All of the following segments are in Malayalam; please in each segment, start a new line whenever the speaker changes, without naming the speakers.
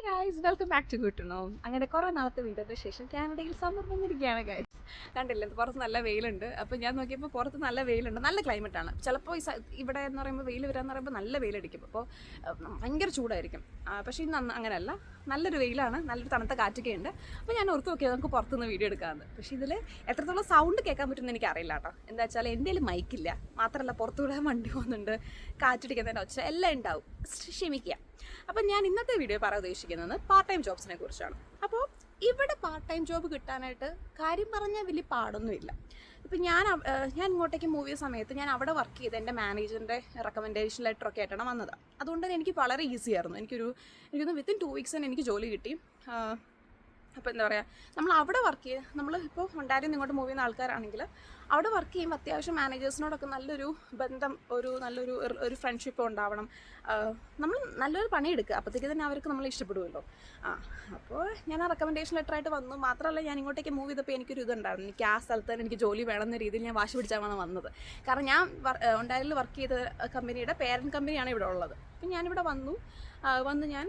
Guys welcome back to good to know. അങ്ങനെ കുറേ നാളത്തെ വീഡിയോയുടെ ശേഷം കാനഡയിൽ സമ്മർ വന്നിരിക്കുകയാണ് ഗൈസ്. കണ്ടില്ലേ, പുറത്ത് നല്ല വെയിലുണ്ട്. അപ്പോൾ ഞാൻ നോക്കിയപ്പോൾ പുറത്ത് നല്ല വെയിലുണ്ട്, നല്ല ക്ലൈമറ്റാണ്. ചിലപ്പോൾ ഇവിടെ എന്ന് പറയുമ്പോൾ വെയിൽ വരാമെന്ന് പറയുമ്പോൾ നല്ല വെയിലടിക്കും, അപ്പോൾ ഭയങ്കര ചൂടായിരിക്കും. പക്ഷേ ഇന്ന് അങ്ങനെയല്ല, നല്ലൊരു വെയിലാണ്, നല്ലൊരു തണുത്ത കാറ്റൊക്കെ ഉണ്ട്. അപ്പോൾ ഞാൻ ഓർത്ത് നോക്കിയത് നമുക്ക് പുറത്തുനിന്ന് വീഡിയോ എടുക്കാമെന്ന്. പക്ഷേ ഇതിൽ എത്രത്തോളം സൗണ്ട് കേൾക്കാൻ പറ്റുമെന്ന് എനിക്ക് അറിയില്ല കേട്ടോ. എന്താ വെച്ചാൽ എൻ്റെ കയ്യിൽ മൈക്കില്ല, മാത്രമല്ല പുറത്തുകൂടെ വണ്ടി പോകുന്നുണ്ട്, കാറ്റടിക്കുന്നതിൻ്റെ ഒച്ച എല്ലാം ഉണ്ടാവും, ക്ഷമിക്കുക. അപ്പം ഞാൻ ഇന്നത്തെ വീഡിയോ പറയാൻ ഉദ്ദേശിക്കുന്നത് പാർട്ട് ടൈം ജോബ്സിനെ കുറിച്ചാണ്. അപ്പോൾ ഇവിടെ പാർട്ട് ടൈം ജോബ് കിട്ടാനായിട്ട് കാര്യം പറഞ്ഞാൽ വലിയ പാടൊന്നുമില്ല. ഇപ്പം ഞാൻ ഇങ്ങോട്ടേക്ക് മൂവ് ചെയ്ത സമയത്ത് ഞാൻ അവിടെ വർക്ക് ചെയ്ത് എൻ്റെ മാനേജറിൻ്റെ റെക്കമെൻഡേഷൻ ലെറ്ററൊക്കെ ആയിട്ടാണ് വന്നത്. അതുകൊണ്ട് തന്നെ എനിക്ക് വളരെ ഈസി ആയിരുന്നു. എനിക്കൊന്ന് വിത്തിൻ 2 weeks തന്നെ എനിക്ക് ജോലി കിട്ടി. അപ്പോൾ എന്താ പറയുക, നമ്മൾ അവിടെ വർക്ക് ചെയ്ത് നമ്മൾ ഇപ്പോൾ ഒണ്ടാരിയിൽ നിന്ന് ഇങ്ങോട്ട് മൂവ് ചെയ്യുന്ന ആൾക്കാരാണെങ്കിൽ അവിടെ വർക്ക് ചെയ്യുമ്പോൾ അത്യാവശ്യം മാനേജേഴ്സിനോടൊക്കെ നല്ലൊരു ബന്ധം, നല്ലൊരു ഫ്രണ്ട്ഷിപ്പ് ഉണ്ടാവണം. നമ്മൾ നല്ലൊരു പണിയെടുക്കുക, അപ്പോഴത്തേക്ക് തന്നെ അവർക്ക് നമ്മളെ ഇഷ്ടപ്പെടുമല്ലോ. അപ്പോൾ ഞാൻ ആ റെക്കമെൻഡേഷൻ ലെറ്ററായിട്ട് വന്നു. മാത്രമല്ല, ഞാൻ ഇങ്ങോട്ടേക്ക് മൂവ് ചെയ്തപ്പോൾ എനിക്കൊരു ഇതുണ്ടായിരുന്നു, എനിക്ക് ആ സ്ഥലത്ത് തന്നെ എനിക്ക് ജോലി വേണമെന്ന രീതിയിൽ ഞാൻ വാശി പിടിച്ചാണ് വന്നത്. കാരണം ഞാൻ ഒണ്ടാരിയിൽ വർക്ക് ചെയ്ത കമ്പനിയുടെ പേരൻറ്റ് കമ്പനിയാണ് ഇവിടെ ഉള്ളത്. അപ്പം ഞാനിവിടെ വന്ന് ഞാൻ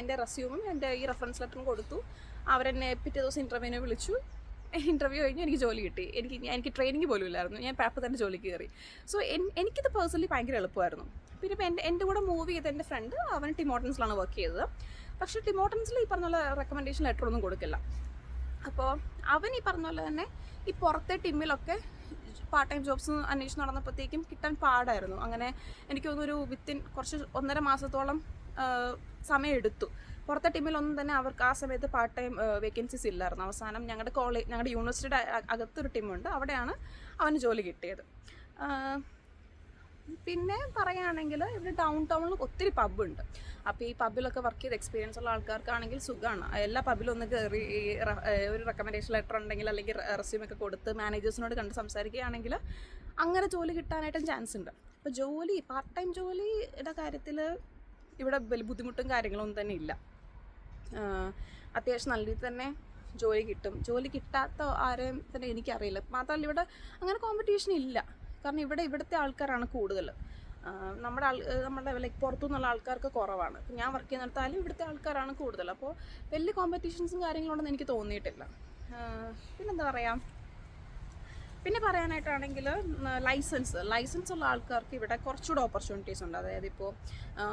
എൻ്റെ റെസ്യൂമും എൻ്റെ ഈ റെഫറൻസ് ലെറ്ററും കൊടുത്തു. അവരെന്നെ പിറ്റേ ദിവസം ഇൻ്റർവ്യൂവിനെ വിളിച്ചു. ഇൻ്റർവ്യൂ കഴിഞ്ഞ് എനിക്ക് ജോലി കിട്ടി. എനിക്ക് ട്രെയിനിങ് പോലും ഇല്ലായിരുന്നു, ഞാൻ അപ്പോൾ തന്നെ ജോലിക്ക് കയറി. സോ എനിക്കിത് പേഴ്സണലി ഭയങ്കര എളുപ്പമായിരുന്നു. പിന്നെ ഇപ്പോൾ എൻ്റെ കൂടെ മൂവ് ചെയ്ത എൻ്റെ ഫ്രണ്ട്, അവൻ ടിമോട്ടൻസിലാണ് വർക്ക് ചെയ്തത്. പക്ഷേ ടിമോട്ടൻസിൽ ഈ പറഞ്ഞ പോലെ റെക്കമെൻഡേഷൻ ലെറ്ററൊന്നും കൊടുക്കില്ല. അപ്പോൾ അവൻ ഈ പറഞ്ഞ പോലെ തന്നെ ഈ പുറത്തെ ടീമിലൊക്കെ പാർട്ട് ടൈം ജോബ്സ് അന്വേഷിച്ച് നടന്നപ്പോഴത്തേക്കും കിട്ടാൻ പാടായിരുന്നു. അങ്ങനെ എനിക്ക് തോന്നുന്നു വിത്തിൻ 1.5 മാസത്തോളം സമയം എടുത്തു. പുറത്തെ ടീമിലൊന്നും തന്നെ അവർക്ക് ആ സമയത്ത് പാർട്ട് ടൈം വേക്കൻസീസ് ഇല്ലായിരുന്നു. അവസാനം ഞങ്ങളുടെ യൂണിവേഴ്സിറ്റിയുടെ അകത്തൊരു ടീമുണ്ട്, അവിടെയാണ് അവന് ജോലി കിട്ടിയത്. പിന്നെ പറയുകയാണെങ്കിൽ ഇവിടെ ഡൗൺ ടൗണിൽ ഒത്തിരി പബ്ബുണ്ട്. അപ്പോൾ ഈ പബ്ബിലൊക്കെ വർക്ക് ചെയ്ത് എക്സ്പീരിയൻസ് ഉള്ള ആൾക്കാർക്കാണെങ്കിൽ സുഖമാണ്. എല്ലാ പബ്ബിലും ഒന്ന് കയറി ഒരു റെക്കമെൻഡേഷൻ ലെറ്റർ ഉണ്ടെങ്കിൽ അല്ലെങ്കിൽ റെസ്യൂമൊക്കെ കൊടുത്ത് മാനേജേഴ്സിനോട് കണ്ട് സംസാരിക്കുകയാണെങ്കിൽ അങ്ങനെ ജോലി കിട്ടാനായിട്ടും ചാൻസ് ഉണ്ട്. അപ്പോൾ പാർട്ട് ടൈം ജോലിയുടെ കാര്യത്തിൽ ഇവിടെ വലിയ ബുദ്ധിമുട്ടും കാര്യങ്ങളൊന്നും തന്നെ ഇല്ല. അത്യാവശ്യം നല്ല രീതിയിൽ തന്നെ ജോലി കിട്ടും. ജോലി കിട്ടാത്ത ആരെയും തന്നെ എനിക്കറിയില്ല. മാത്രമല്ല, ഇവിടെ അങ്ങനെ കോമ്പറ്റീഷൻ ഇല്ല. കാരണം ഇവിടുത്തെ ആൾക്കാരാണ് കൂടുതൽ. നമ്മുടെ ലൈക്ക് പുറത്തുനിന്നുള്ള ആൾക്കാർക്ക് കുറവാണ്. ഇപ്പം ഞാൻ വർക്ക് ചെയ്യുന്നിടത്താലും ഇവിടുത്തെ ആൾക്കാരാണ് കൂടുതൽ. അപ്പോൾ വലിയ കോമ്പറ്റീഷൻസും കാര്യങ്ങളുണ്ടെന്ന് എനിക്ക് തോന്നിയിട്ടില്ല. പിന്നെന്താ പറയുക, പിന്നെ പറയാനായിട്ടാണെങ്കിൽ ലൈസൻസ് ഉള്ള ആൾക്കാർക്ക് ഇവിടെ കുറച്ചുകൂടെ ഓപ്പർച്യൂണിറ്റീസ് ഉണ്ട്. അതായത് ഇപ്പോൾ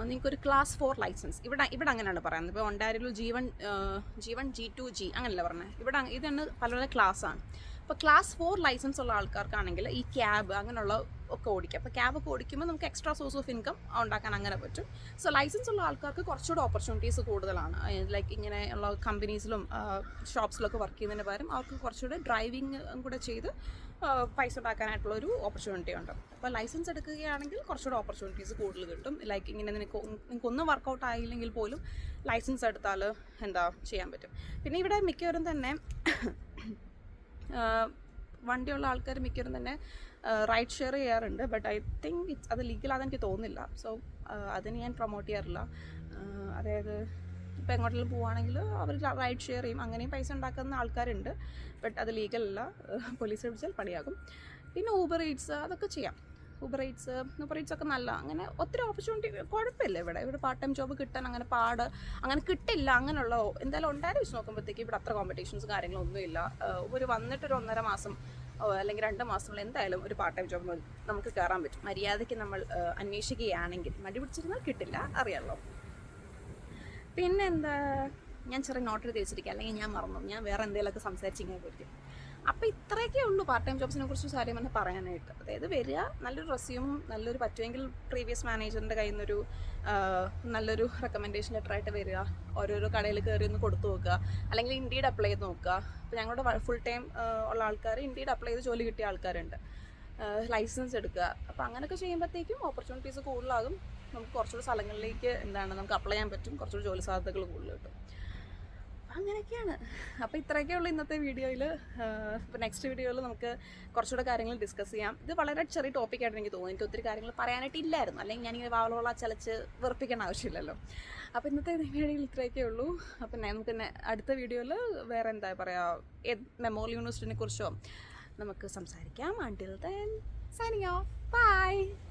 നിങ്ങൾക്കൊരു ക്ലാസ് 4 ലൈസൻസ് ഇവിടെ അങ്ങനെയാണ് പറയുന്നത്. ഇപ്പോൾ ഒണ്ടാരിയിൽ G1 G2 G അങ്ങനെയല്ല പറഞ്ഞത്. ഇതാണ് പല ക്ലാസ്സാണ്. അപ്പോൾ ക്ലാസ് 4 ലൈസൻസ് ഉള്ള ആൾക്കാർക്കാണെങ്കിൽ ഈ ക്യാബ് അങ്ങനെയുള്ള ഒക്കെ ഓടിക്കാം. അപ്പോൾ ക്യാബൊക്കെ ഓടിക്കുമ്പോൾ നമുക്ക് എക്സ്ട്രാ സോഴ്സ് ഓഫ് ഇൻകം ഉണ്ടാക്കാൻ അങ്ങനെ പറ്റും. സോ ലൈസൻസ് ഉള്ള ആൾക്കാർക്ക് കുറച്ചുകൂടെ ഓപ്പർച്യൂണിറ്റീസ് കൂടുതലാണ്. ലൈക്ക് ഇങ്ങനെയുള്ള കമ്പനീസിലും ഷോപ്സിലൊക്കെ വർക്ക് ചെയ്യുന്നതിന് പകരം അവർക്ക് കുറച്ചുകൂടെ ഡ്രൈവിംഗ് കൂടെ ചെയ്ത് പൈസ ഉണ്ടാക്കാനായിട്ടുള്ളൊരു ഓപ്പർച്യൂണിറ്റി ഉണ്ട്. അപ്പോൾ ലൈസൻസ് എടുക്കുകയാണെങ്കിൽ കുറച്ചുകൂടെ ഓപ്പർച്യൂണിറ്റീസ് കൂടുതൽ കിട്ടും. ലൈക്ക് ഇങ്ങനെ നിങ്ങൾക്കൊന്നും വർക്കൗട്ട് ആയില്ലെങ്കിൽ പോലും ലൈസൻസ് എടുത്താൽ എന്താ ചെയ്യാൻ പറ്റും. പിന്നെ ഇവിടെ മിക്കവരും തന്നെ വണ്ടിയുള്ള ആൾക്കാർ മിക്കവരും തന്നെ റൈഡ് ഷെയർ ചെയ്യാറുണ്ട്. ബട്ട് ഐ തിങ്ക് അത് ലീഗലാണെന്ന് എനിക്ക് തോന്നുന്നില്ല. സോ അതിന് ഞാൻ പ്രൊമോട്ട് ചെയ്യാറില്ല. അതായത് ഇപ്പോൾ എങ്ങോട്ടെങ്കിലും പോവുകയാണെങ്കിൽ അവർ റൈഡ് ഷെയർ ചെയ്യും, അങ്ങനെയും പൈസ ഉണ്ടാക്കുന്ന ആൾക്കാരുണ്ട്. ബട്ട് അത് ലീഗലല്ല, പോലീസ് പിടിച്ചാൽ പണിയാകും. പിന്നെ ഊബർ ഈറ്റ്സ് അതൊക്കെ ചെയ്യാം. ഊബർ ഈറ്റ്സ് ഒക്കെ നല്ല, അങ്ങനെ ഒത്തിരി ഓപ്പർച്യൂണിറ്റി കുഴപ്പമില്ല. ഇവിടെ പാർട്ട് ടൈം ജോബ് കിട്ടാൻ അങ്ങനെ കിട്ടില്ല. അങ്ങനെയുള്ള എന്തായാലും ഉണ്ടായി വെച്ച് നോക്കുമ്പോഴത്തേക്ക് ഇവിടെ അത്ര കോമ്പറ്റീഷൻസ് കാര്യങ്ങളൊന്നുമില്ല. വന്നിട്ടൊരു 1.5 മാസം അല്ലെങ്കിൽ 2 മാസമുള്ള എന്തായാലും ഒരു പാർട്ട് ടൈം ജോബ് നമുക്ക് കയറാൻ പറ്റും. മര്യാദയ്ക്ക് നമ്മൾ അന്വേഷിക്കുകയാണെങ്കിൽ. മടി പിടിച്ചിരുന്നാൽ കിട്ടില്ല, അറിയാമല്ലോ. പിന്നെന്താ, ഞാൻ ചെറിയ നോട്ട് എഴുതി വെച്ചിരിക്കുക, അല്ലെങ്കിൽ ഞാൻ മറന്നു, ഞാൻ വേറെ എന്തെങ്കിലുമൊക്കെ സംസാരിച്ചിങ്ങനെ പോയിരിക്കും. അപ്പോൾ ഇത്രയൊക്കെ ഉള്ളൂ പാർട്ട് ടൈം ജോബ്സിനെ കുറിച്ച് കാര്യം തന്നെ പറയാനായിട്ട്. അതായത് വരിക, നല്ലൊരു റെസ്യൂമും പറ്റുമെങ്കിൽ പ്രീവിയസ് മാനേജറിൻ്റെ കയ്യിൽ നിന്നൊരു നല്ലൊരു റെക്കമെൻഡേഷൻ ലെറ്ററായിട്ട് വരിക, ഓരോരോ കടയിൽ കയറി ഒന്ന് കൊടുത്തു നോക്കുക, അല്ലെങ്കിൽ ഇൻഡീഡ് അപ്ലൈ ചെയ്ത് നോക്കുക. ഇപ്പോൾ ഞങ്ങളുടെ ഫുൾ ടൈം ഉള്ള ആൾക്കാർ ഇൻഡീഡ് അപ്ലൈ ചെയ്ത് ജോലി കിട്ടിയ ആൾക്കാരുണ്ട്. ലൈസൻസ് എടുക്കുക. അപ്പോൾ അങ്ങനെയൊക്കെ ചെയ്യുമ്പോഴത്തേക്കും ഓപ്പർച്യൂണിറ്റീസ് കൂടുതലാകും. നമുക്ക് കുറച്ചുകൂടി സ്ഥലങ്ങളിലേക്ക് നമുക്ക് അപ്ലൈ ചെയ്യാൻ പറ്റും, കുറച്ചുകൂടി ജോലി സാധ്യതകൾ കൂടുതൽ കിട്ടും. അങ്ങനെയൊക്കെയാണ്. അപ്പോൾ ഇത്രയൊക്കെ ഉള്ളൂ ഇന്നത്തെ വീഡിയോയിൽ. ഇപ്പോൾ നെക്സ്റ്റ് വീഡിയോയിൽ നമുക്ക് കുറച്ചുകൂടെ കാര്യങ്ങൾ ഡിസ്കസ് ചെയ്യാം. ഇത് വളരെ ചെറിയ ടോപ്പിക്കായിട്ട് എനിക്ക് തോന്നുന്നു. എനിക്ക് ഒത്തിരി കാര്യങ്ങൾ പറയാനായിട്ടില്ലായിരുന്നു, അല്ലെങ്കിൽ ഞാനിങ്ങനെ വാവളോള ചലച്ച് വെറുപ്പിക്കേണ്ട ആവശ്യമില്ലല്ലോ. അപ്പോൾ ഇന്നത്തെ വീഡിയോയിൽ ഇത്രയൊക്കെ ഉള്ളൂ. അപ്പം നമുക്ക് അടുത്ത വീഡിയോയിൽ വേറെ എന്താ പറയുക, മെമ്മോറിയൽ യൂണിവേഴ്സിറ്റിനെ കുറിച്ചോ നമുക്ക് സംസാരിക്കാം. Until then, signing off. Bye.